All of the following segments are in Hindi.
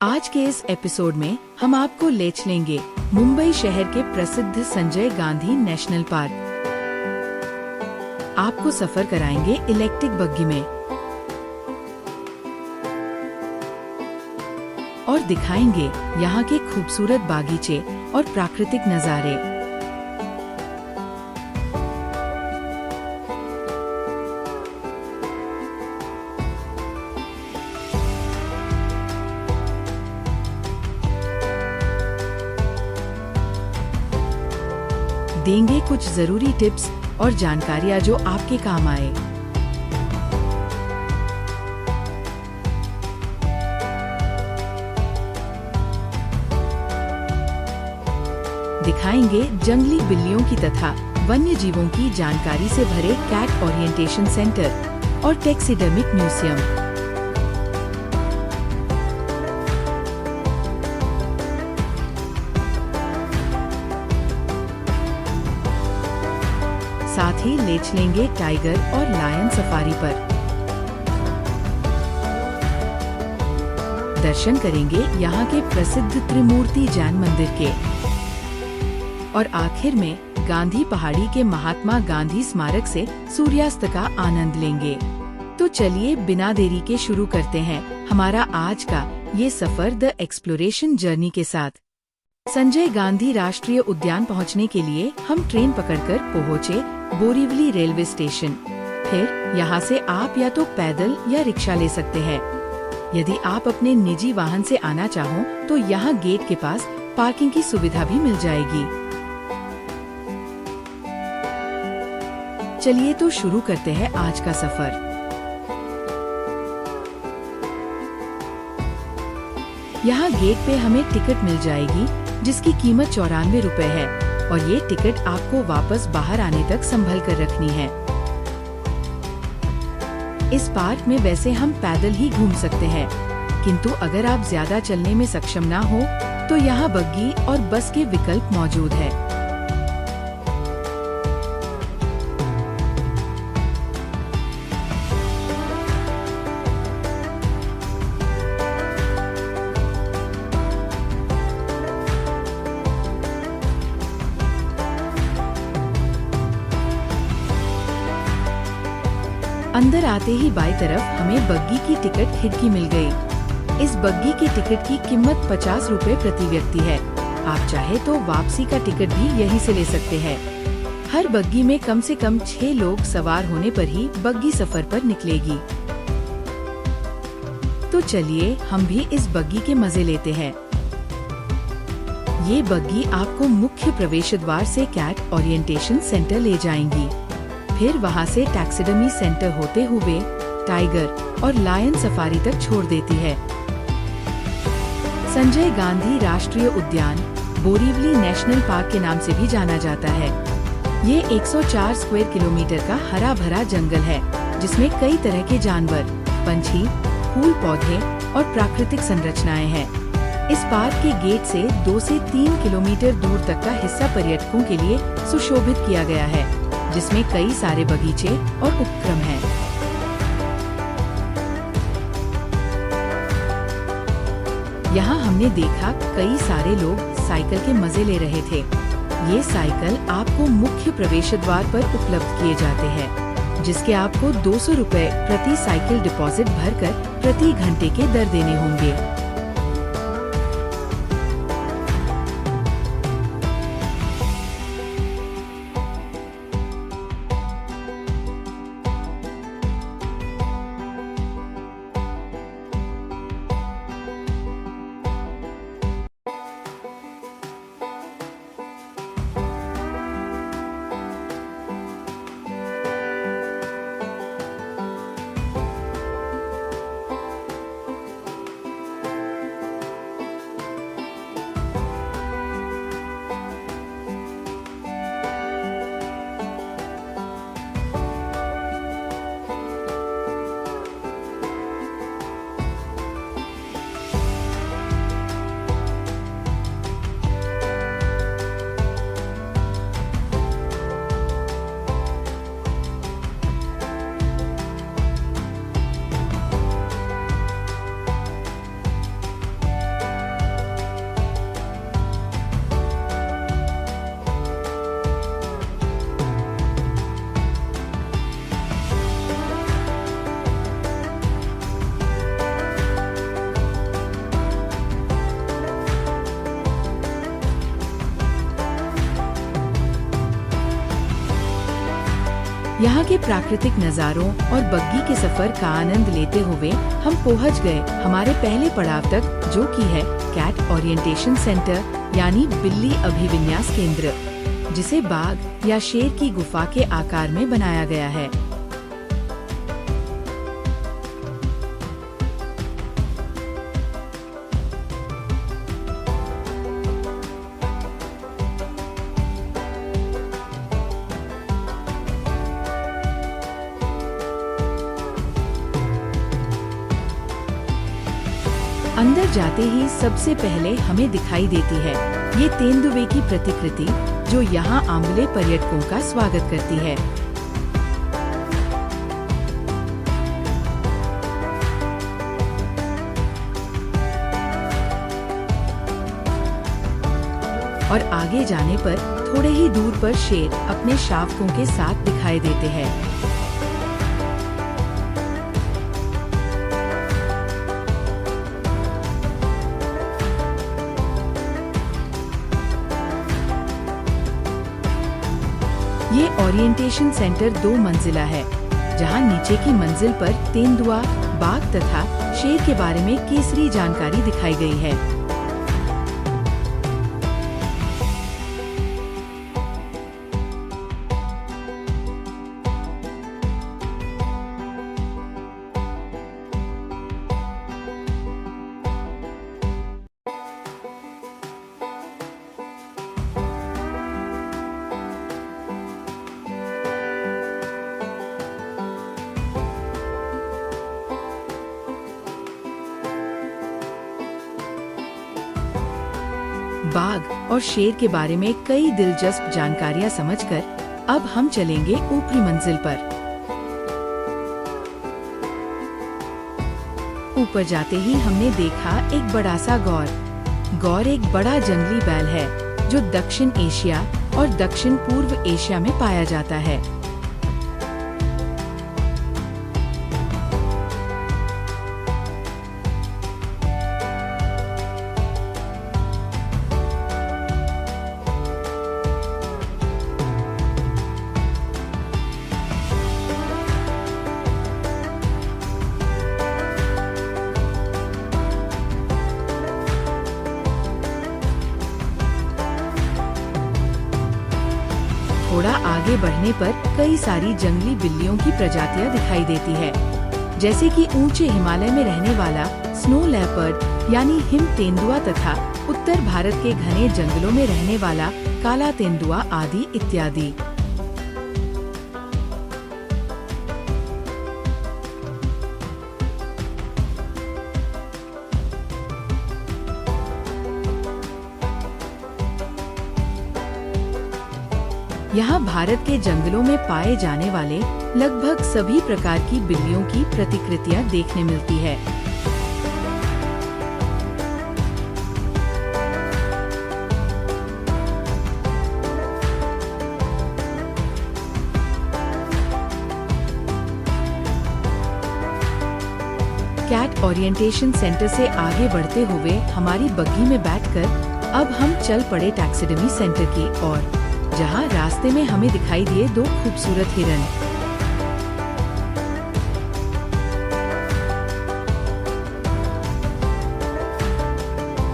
आज के इस एपिसोड में हम आपको ले चलेंगे मुंबई शहर के प्रसिद्ध संजय गांधी नेशनल पार्क। आपको सफर कराएंगे इलेक्ट्रिक बग्गी में और दिखाएंगे यहाँ के खूबसूरत बागीचे और प्राकृतिक नज़ारे। देंगे कुछ जरूरी टिप्स और जानकारियाँ जो आपके काम आए। दिखाएंगे जंगली बिल्लियों की तथा वन्य जीवों की जानकारी से भरे कैट ओरिएंटेशन सेंटर और टैक्सीडर्मिक म्यूजियम। साथ ही ले चलेंगे टाइगर और लायन सफारी पर। दर्शन करेंगे यहाँ के प्रसिद्ध त्रिमूर्ति जैन मंदिर के और आखिर में गांधी पहाड़ी के महात्मा गांधी स्मारक से सूर्यास्त का आनंद लेंगे। तो चलिए बिना देरी के शुरू करते हैं हमारा आज का ये सफर द एक्सप्लोरेशन जर्नी के साथ। संजय गांधी राष्ट्रीय उद्यान पहुंचने के लिए हम ट्रेन पकड़कर पहुंचे बोरीवली रेलवे स्टेशन। फिर यहाँ से आप या तो पैदल या रिक्शा ले सकते हैं। यदि आप अपने निजी वाहन से आना चाहो तो यहाँ गेट के पास पार्किंग की सुविधा भी मिल जाएगी। चलिए तो शुरू करते हैं आज का सफर। यहाँ गेट पे हमें टिकट मिल जाएगी जिसकी कीमत 94 रुपए है और ये टिकट आपको वापस बाहर आने तक संभल कर रखनी है। इस पार्क में वैसे हम पैदल ही घूम सकते हैं, किंतु अगर आप ज्यादा चलने में सक्षम ना हो तो यहाँ बग्गी और बस के विकल्प मौजूद है। अंदर आते ही बाईं तरफ हमें बग्गी की टिकट खिड़की मिल गई। इस बग्गी की टिकट की कीमत 50 रुपए प्रति व्यक्ति है। आप चाहे तो वापसी का टिकट भी यहीं से ले सकते हैं। हर बग्गी में कम से कम 6 लोग सवार होने पर ही बग्गी सफर पर निकलेगी। तो चलिए हम भी इस बग्गी के मजे लेते हैं। ये बग्गी आपको मुख्य प्रवेश द्वार से कैट ओरिएंटेशन सेंटर ले जाएंगी। फिर वहाँ से टैक्सीडर्मी सेंटर होते हुए टाइगर और लायन सफारी तक छोड़ देती है। संजय गांधी राष्ट्रीय उद्यान बोरीवली नेशनल पार्क के नाम से भी जाना जाता है। ये 104 स्क्वायर किलोमीटर का हरा भरा जंगल है जिसमें कई तरह के जानवर, पंछी, फूल पौधे और प्राकृतिक संरचनाएं हैं। इस पार्क के गेट से 2 से 3 किलोमीटर दूर तक का हिस्सा पर्यटकों के लिए सुशोभित किया गया है, जिसमें कई सारे बगीचे और उपक्रम हैं। यहाँ हमने देखा कई सारे लोग साइकिल के मजे ले रहे थे। ये साइकिल आपको मुख्य प्रवेश द्वार पर उपलब्ध किए जाते हैं, जिसके आपको 200 रुपए प्रति साइकिल डिपॉजिट भरकर प्रति घंटे के दर देने होंगे। यहाँ के प्राकृतिक नज़ारों और बग्गी के सफर का आनंद लेते हुए हम पहुँच गए हमारे पहले पड़ाव तक, जो कि है कैट ओरिएंटेशन सेंटर यानी बिल्ली अभिविन्यास केंद्र, जिसे बाघ या शेर की गुफा के आकार में बनाया गया है। अंदर जाते ही सबसे पहले हमें दिखाई देती है ये तेंदुए की प्रतिकृति, जो यहाँ आंवले पर्यटकों का स्वागत करती है। और आगे जाने पर थोड़े ही दूर पर शेर अपने शावकों के साथ दिखाई देते हैं। ये ओरिएंटेशन सेंटर 2 मंजिला है, जहां नीचे की मंजिल पर तेंदुआ, बाघ तथा शेर के बारे में केसरी जानकारी दिखाई गई है। बाघ और शेर के बारे में कई दिलचस्प जानकारियां समझकर अब हम चलेंगे ऊपरी मंजिल पर। ऊपर जाते ही हमने देखा एक बड़ा सा गौर। गौर एक बड़ा जंगली बैल है, जो दक्षिण एशिया और दक्षिण पूर्व एशिया में पाया जाता है। थोड़ा आगे बढ़ने पर कई सारी जंगली बिल्लियों की प्रजातियां दिखाई देती है, जैसे कि ऊंचे हिमालय में रहने वाला स्नो लेपर्ड यानी हिम तेंदुआ तथा उत्तर भारत के घने जंगलों में रहने वाला काला तेंदुआ आदि इत्यादि। यहाँ भारत के जंगलों में पाए जाने वाले लगभग सभी प्रकार की बिल्लियों की प्रतिकृतियां देखने मिलती है। कैट ओरिएंटेशन सेंटर से आगे बढ़ते हुए हमारी बग्गी में बैठकर अब हम चल पड़े टैक्सिडमी सेंटर की ओर, जहां रास्ते में हमें दिखाई दिए 2 खूबसूरत हिरन।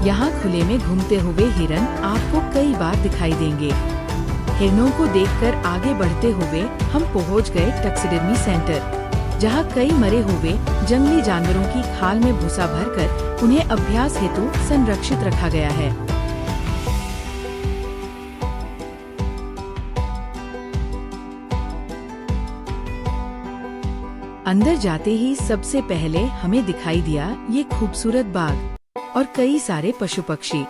यहाँ खुले में घूमते हुए हिरन आपको कई बार दिखाई देंगे। हिरनों को देखकर आगे बढ़ते हुए हम पहुँच गए टैक्सिडर्मी सेंटर, जहाँ कई मरे हुए जंगली जानवरों की खाल में भूसा भरकर उन्हें अभ्यास हेतु संरक्षित रखा गया है। अंदर जाते ही सबसे पहले हमें दिखाई दिया ये खूबसूरत बाग और कई सारे पशु पक्षी।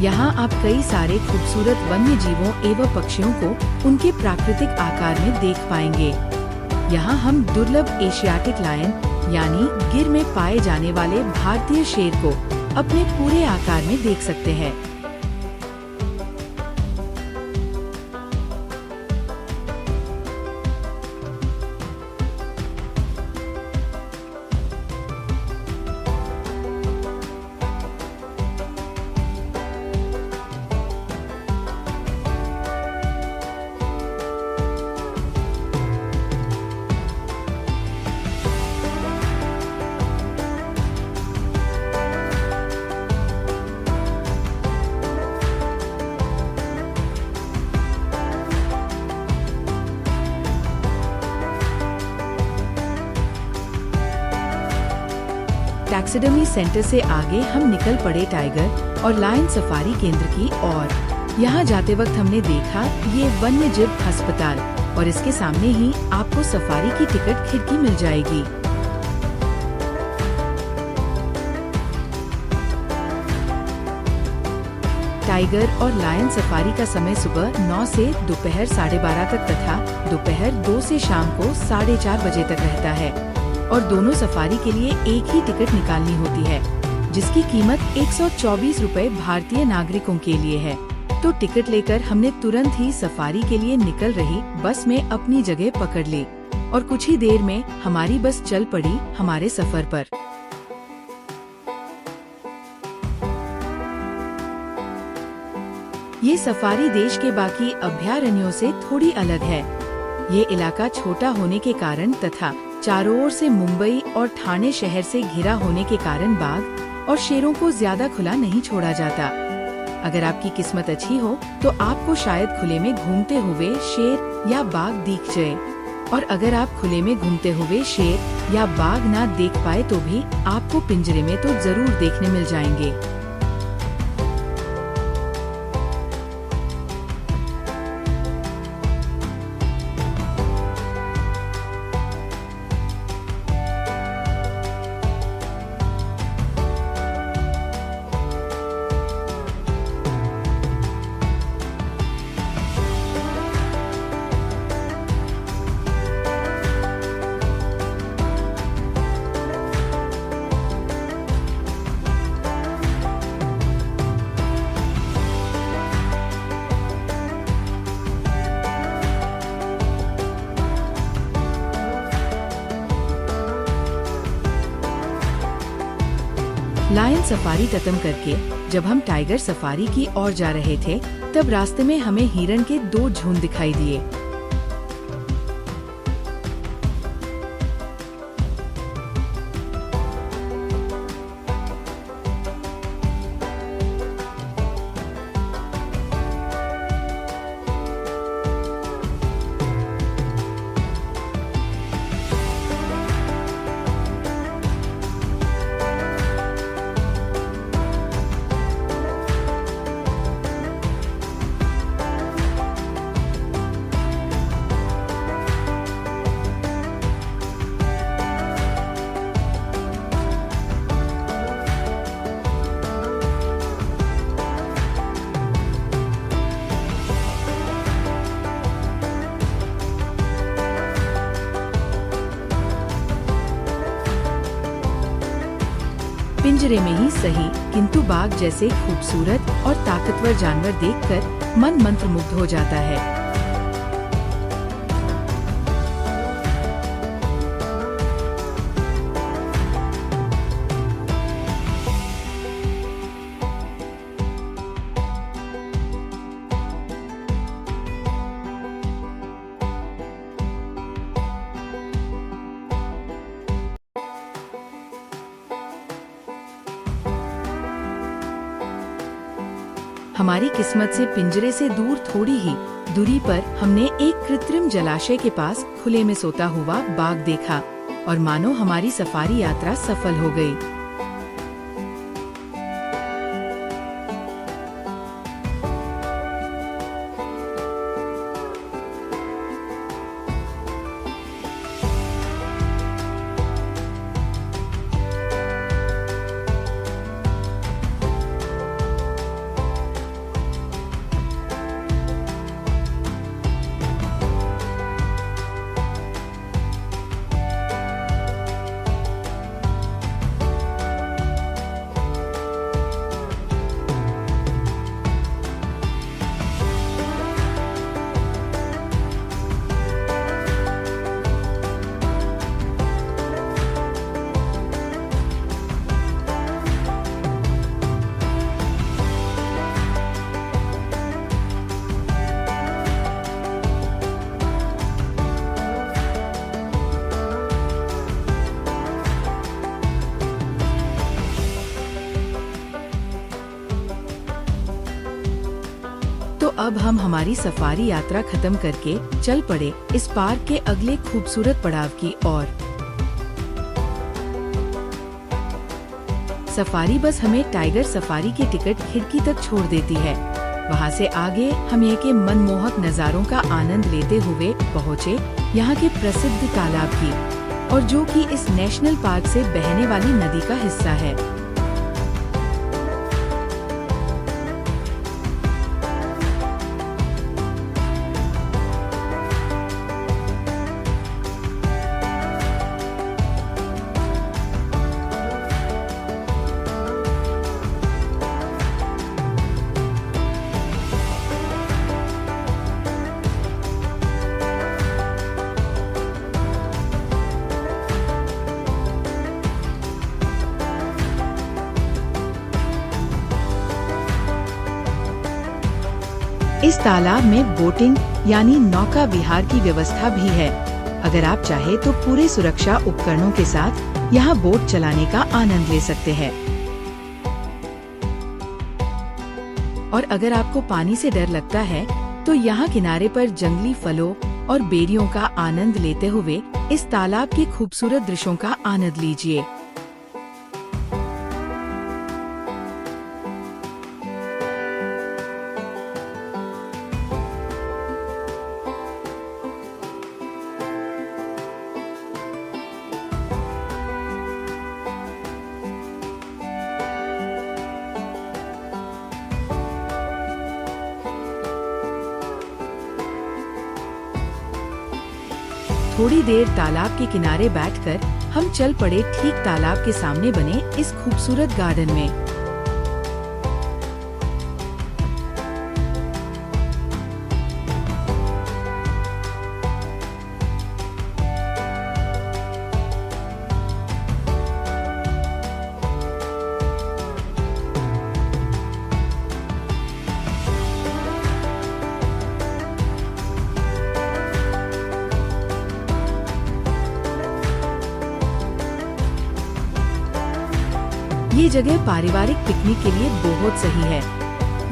यहाँ आप कई सारे खूबसूरत वन्य जीवों एवं पक्षियों को उनके प्राकृतिक आकार में देख पाएंगे। यहाँ हम दुर्लभ एशियाटिक लायन यानी गिर में पाए जाने वाले भारतीय शेर को अपने पूरे आकार में देख सकते हैं। टैक्सिडर्मी सेंटर से आगे हम निकल पड़े टाइगर और लायन सफारी केंद्र की ओर। यहाँ जाते वक्त हमने देखा ये वन्य जीव अस्पताल और इसके सामने ही आपको सफारी की टिकट खिड़की मिल जाएगी। टाइगर और लायन सफारी का समय सुबह 9 से दोपहर 12:30 तक तथा दोपहर 2 से शाम को 4:30 बजे तक रहता है और दोनों सफारी के लिए एक ही टिकट निकालनी होती है, जिसकी कीमत 124 रुपए भारतीय नागरिकों के लिए है। तो टिकट लेकर हमने तुरंत ही सफारी के लिए निकल रही बस में अपनी जगह पकड़ ली और कुछ ही देर में हमारी बस चल पड़ी हमारे सफर पर। ये सफारी देश के बाकी अभयारण्यों से थोड़ी अलग है। ये इलाका छोटा होने के कारण तथा चारों ओर से मुंबई और ठाणे शहर से घिरा होने के कारण बाघ और शेरों को ज्यादा खुला नहीं छोड़ा जाता। अगर आपकी किस्मत अच्छी हो तो आपको शायद खुले में घूमते हुए शेर या बाघ दिख जाए, और अगर आप खुले में घूमते हुए शेर या बाघ ना देख पाए तो भी आपको पिंजरे में तो जरूर देखने मिल जाएंगे। लायन सफारी खत्म करके जब हम टाइगर सफारी की ओर जा रहे थे तब रास्ते में हमें हिरण के 2 झुंड दिखाई दिए। पिंजरे में ही सही किंतु बाघ जैसे खूबसूरत और ताकतवर जानवर देखकर मन मंत्रमुग्ध हो जाता है। हमारी किस्मत से पिंजरे से दूर थोड़ी ही दूरी पर हमने एक कृत्रिम जलाशय के पास खुले में सोता हुआ बाघ देखा और मानो हमारी सफारी यात्रा सफल हो गई। तो अब हम हमारी सफारी यात्रा खत्म करके चल पड़े इस पार्क के अगले खूबसूरत पड़ाव की ओर। सफारी बस हमें टाइगर सफारी के टिकट खिड़की तक छोड़ देती है। वहाँ से आगे हम यहाँ के मनमोहक नज़ारों का आनंद लेते हुए पहुँचे यहाँ के प्रसिद्ध तालाब की, और जो कि इस नेशनल पार्क से बहने वाली नदी का हिस्सा है। इस तालाब में बोटिंग यानी नौका विहार की व्यवस्था भी है। अगर आप चाहे तो पूरे सुरक्षा उपकरणों के साथ यहाँ बोट चलाने का आनंद ले सकते हैं। और अगर आपको पानी से डर लगता है तो यहाँ किनारे पर जंगली फलों और बेरियों का आनंद लेते हुए इस तालाब के खूबसूरत दृश्यों का आनंद लीजिए। थोड़ी देर तालाब के किनारे बैठकर हम चल पड़े ठीक तालाब के सामने बने इस खूबसूरत गार्डन में। ये जगह पारिवारिक पिकनिक के लिए बहुत सही है।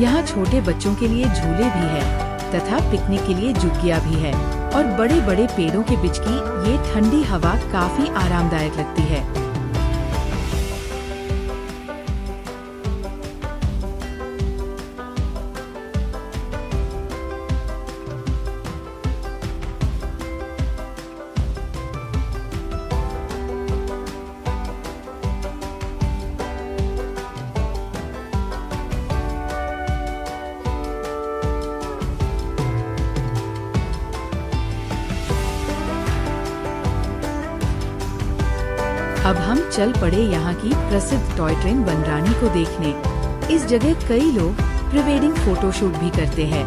यहाँ छोटे बच्चों के लिए झूले भी है तथा पिकनिक के लिए झुग्गियाँ भी है, और बड़े बड़े पेड़ों के बीच की ये ठंडी हवा काफी आरामदायक लगती है। अब हम चल पड़े यहाँ की प्रसिद्ध टॉय ट्रेन बनरानी को देखने। इस जगह कई लोग प्री वेडिंग फोटोशूट भी करते हैं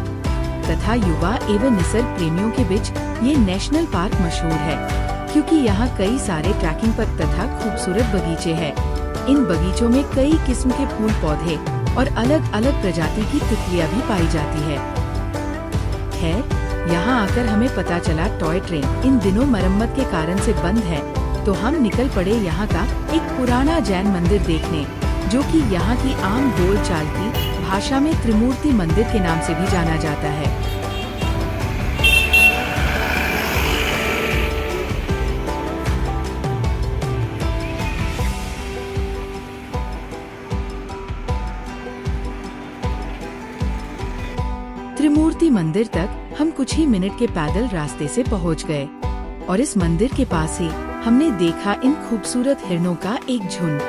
तथा युवा एवं निसर्ग प्रेमियों के बीच ये नेशनल पार्क मशहूर है, क्योंकि यहाँ कई सारे ट्रैकिंग पथ तथा खूबसूरत बगीचे हैं। इन बगीचों में कई किस्म के फूल पौधे और अलग अलग प्रजाति की तितलियाँ भी पाई जाती है। यहाँ आकर हमें पता चला टॉय ट्रेन इन दिनों मरम्मत के कारण से बंद है, तो हम निकल पड़े यहाँ का एक पुराना जैन मंदिर देखने, जो कि यहाँ की आम बोलचाल की भाषा में त्रिमूर्ति मंदिर के नाम से भी जाना जाता है। त्रिमूर्ति मंदिर तक हम कुछ ही मिनट के पैदल रास्ते से पहुँच गए, और इस मंदिर के पास ही हमने देखा इन खूबसूरत हिरणों का एक झुंड।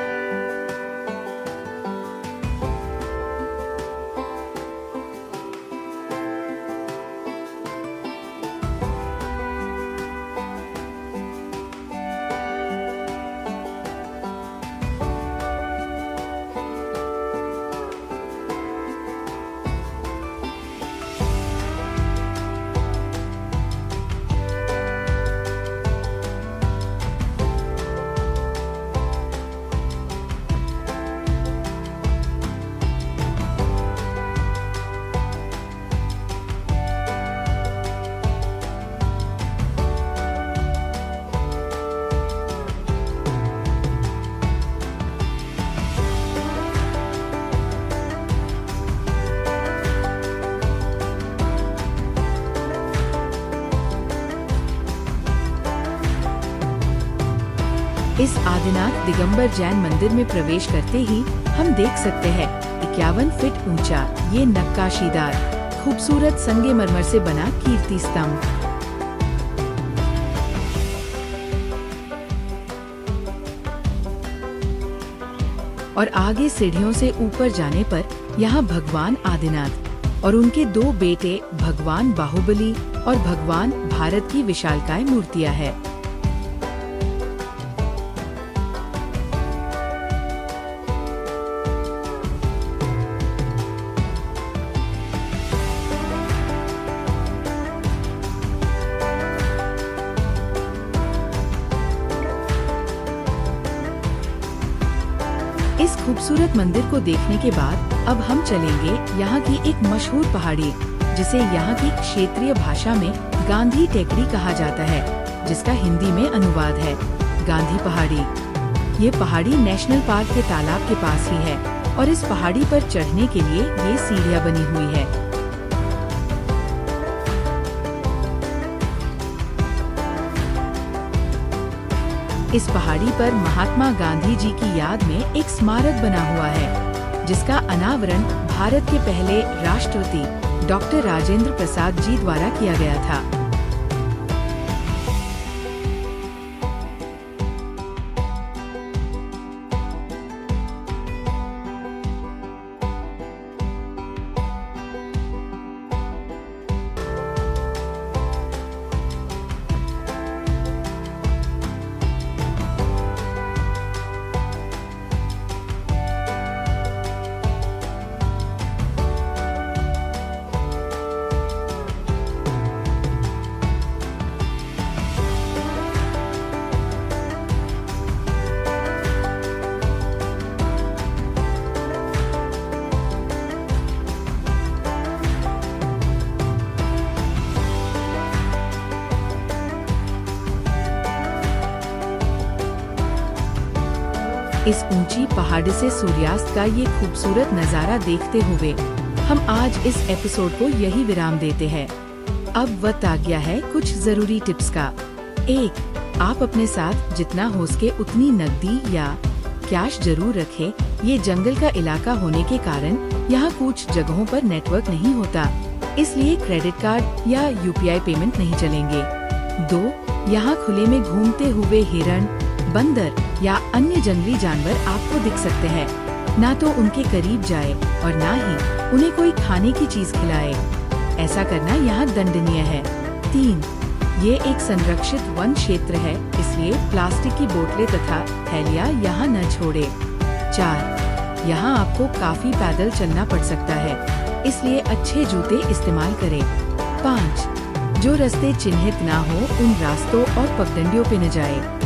इस आदिनाथ दिगंबर जैन मंदिर में प्रवेश करते ही हम देख सकते हैं 51 फीट ऊंचा ये नक्काशीदार खूबसूरत संगमरमर से बना कीर्ति स्तंभ। और आगे सीढ़ियों से ऊपर जाने पर यहाँ भगवान आदिनाथ और उनके दो बेटे भगवान बाहुबली और भगवान भारत की विशालकाय मूर्तियाँ है। इस खूबसूरत मंदिर को देखने के बाद अब हम चलेंगे यहाँ की एक मशहूर पहाड़ी, जिसे यहाँ की क्षेत्रीय भाषा में गांधी टेकरी कहा जाता है, जिसका हिंदी में अनुवाद है गांधी पहाड़ी। ये पहाड़ी नेशनल पार्क के तालाब के पास ही है और इस पहाड़ी पर चढ़ने के लिए ये सीढ़ियाँ बनी हुई है। इस पहाड़ी पर महात्मा गांधी जी की याद में एक स्मारक बना हुआ है, जिसका अनावरण भारत के पहले राष्ट्रपति डॉक्टर राजेंद्र प्रसाद जी द्वारा किया गया था। इस ऊंची पहाड़ से सूर्यास्त का ये खूबसूरत नज़ारा देखते हुए हम आज इस एपिसोड को यही विराम देते हैं। अब वक्त आ गया है कुछ जरूरी टिप्स का। 1. आप अपने साथ जितना हो सके उतनी नकदी या कैश जरूर रखें। ये जंगल का इलाका होने के कारण यहाँ कुछ जगहों पर नेटवर्क नहीं होता, इसलिए क्रेडिट कार्ड या UPI पेमेंट नहीं चलेंगे। 2. यहाँ खुले में घूमते हुए हिरण, बंदर या अन्य जंगली जानवर आपको दिख सकते हैं। ना तो उनके करीब जाए और ना ही उन्हें कोई खाने की चीज खिलाए, ऐसा करना यहाँ दंडनीय है। 3. ये एक संरक्षित वन क्षेत्र है, इसलिए प्लास्टिक की बोतलें तथा थैलियाँ यहाँ न छोड़े। 4. यहाँ आपको काफी पैदल चलना पड़ सकता है, इसलिए अच्छे जूते इस्तेमाल करें। 5. जो रास्ते चिन्हित ना हो उन रास्तों और पगडंडियों पे न जाए,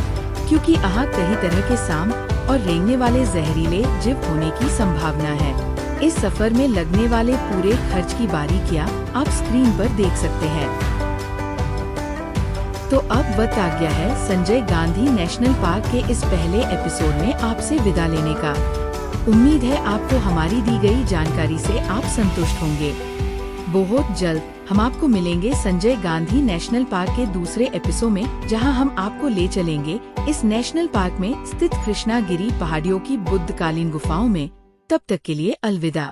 क्योंकि यहाँ कई तरह के सांप और रेंगने वाले जहरीले जीव होने की संभावना है। इस सफर में लगने वाले पूरे खर्च की बारीकियाँ आप स्क्रीन पर देख सकते हैं। तो अब वक्त आ गया है संजय गांधी नेशनल पार्क के इस पहले एपिसोड में आपसे विदा लेने का। उम्मीद है आपको हमारी दी गई जानकारी से आप संतुष्ट होंगे। बहुत जल्द हम आपको मिलेंगे संजय गांधी नेशनल पार्क के दूसरे एपिसोड में, जहां हम आपको ले चलेंगे इस नेशनल पार्क में स्थित कृष्णागिरी पहाड़ियों की बुद्धकालीन गुफाओं में। तब तक के लिए अलविदा।